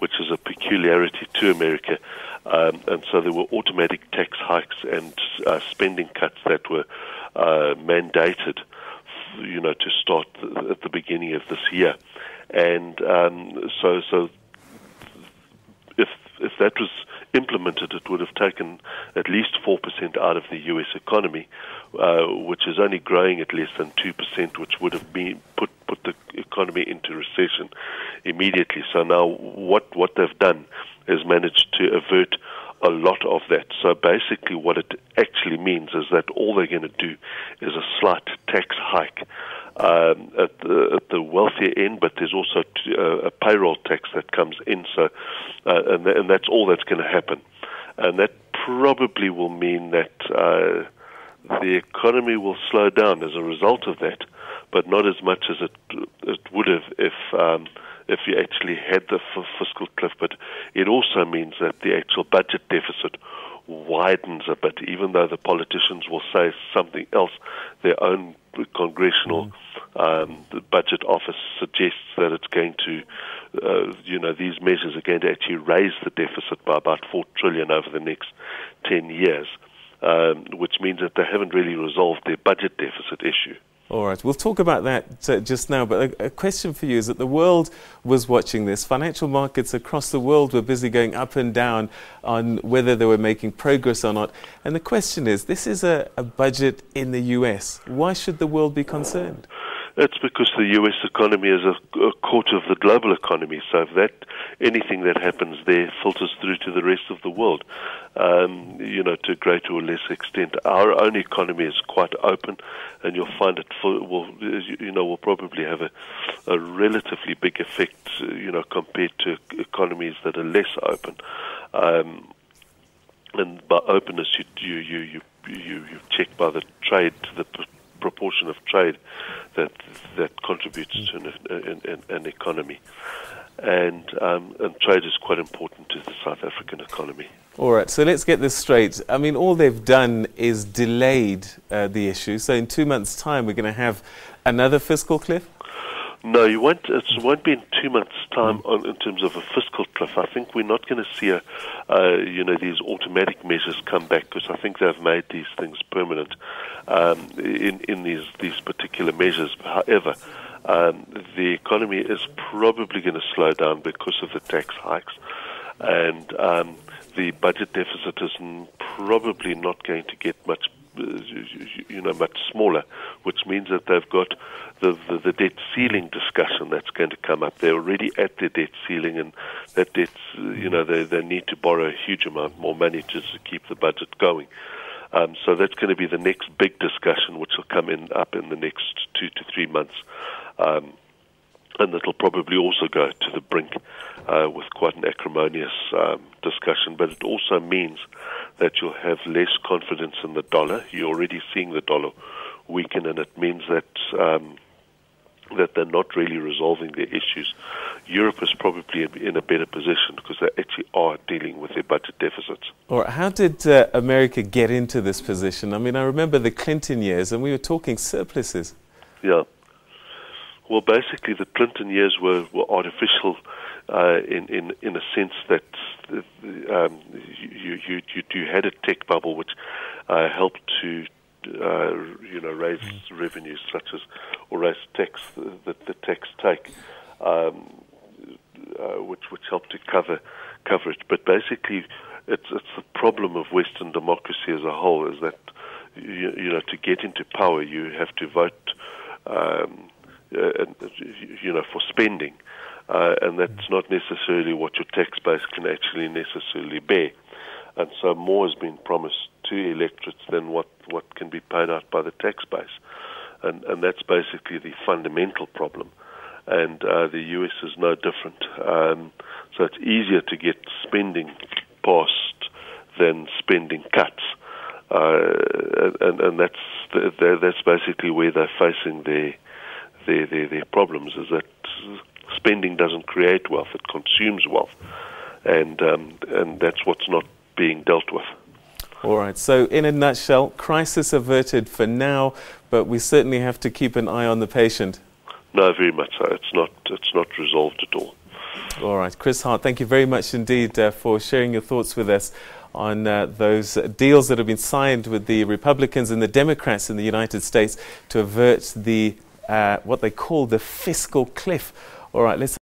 which is a peculiarity to America. And so there were automatic tax hikes and spending cuts that were mandated, to start at the beginning of this year. And so if that was implemented, it would have taken at least 4% out of the U.S. economy, which is only growing at less than 2%, which would have put the economy into recession immediately. So now what they've done is managed to avert a lot of that. So basically what it actually means is that all they're going to do is a slight tax hike at the wealthier end, but there's also a payroll tax that comes in. So, and that's all that's going to happen. And that probably will mean that the economy will slow down as a result of that, but not as much as it would have if you actually had the fiscal cliff. But it also means that the actual budget deficit widens a bit, even though the politicians will say something else. Their own congressional the budget office suggests that it's going to, these measures are going to actually raise the deficit by about $4 trillion over the next 10 years, which means that they haven't really resolved their budget deficit issue. All right, we'll talk about that just now, but a question for you is that the world was watching this. Financial markets across the world were busy going up and down on whether they were making progress or not. And the question is, this is a budget in the US. Why should the world be concerned? It's because the U.S. economy is a quarter of the global economy, so if anything that happens there filters through to the rest of the world, to a greater or less extent. Our own economy is quite open, and you'll find it will probably have a relatively big effect, compared to economies that are less open. And by openness, you check by the trade, the proportion of trade that contributes to an economy, and trade is quite important to the South African economy. All right, so let's get this straight. I mean, all they've done is delayed the issue. So in 2 months' time, we're going to have another fiscal cliff? No, you won't. It won't be in 2 months' time in terms of a fiscal cliff. I think we're not going to see these automatic measures come back, because I think they've made these things permanent in these particular measures. However, the economy is probably going to slow down because of the tax hikes, and the budget deficit is probably not going to get much smaller, which means that they've got the debt ceiling discussion that's going to come up. They're already at their debt ceiling, and that debt's, they need to borrow a huge amount more money just to keep the budget going. So that's going to be the next big discussion, which will come up in the next 2 to 3 months. And it'll probably also go to the brink with quite an acrimonious discussion. But it also means that you'll have less confidence in the dollar. You're already seeing the dollar weaken, and it means that that they're not really resolving their issues. Europe is probably in a better position because they actually are dealing with their budget deficits. All right. How did America get into this position? I mean, I remember the Clinton years, and we were talking surpluses. Yeah. Well, basically, the Clinton years were artificial in a sense that you had a tech bubble which helped to raise revenues such as, or raise tax, the tax take, which helped to cover it. But basically, it's the problem of Western democracy as a whole is that to get into power you have to vote for spending, and that's not necessarily what your tax base can actually necessarily bear. And so more has been promised to electorates than what can be paid out by the tax base. And that's basically the fundamental problem. And the US is no different. So it's easier to get spending passed than spending cuts. And that's basically where they're facing their problems, is that spending doesn't create wealth, it consumes wealth. And that's what's not being dealt with. All right, so in a nutshell, crisis averted for now, but we certainly have to keep an eye on the patient. No, very much so. It's not resolved at all. All right. Chris Hart, thank you very much indeed for sharing your thoughts with us on those deals that have been signed with the Republicans and the Democrats in the United States to avert the what they call the fiscal cliff. All right, let's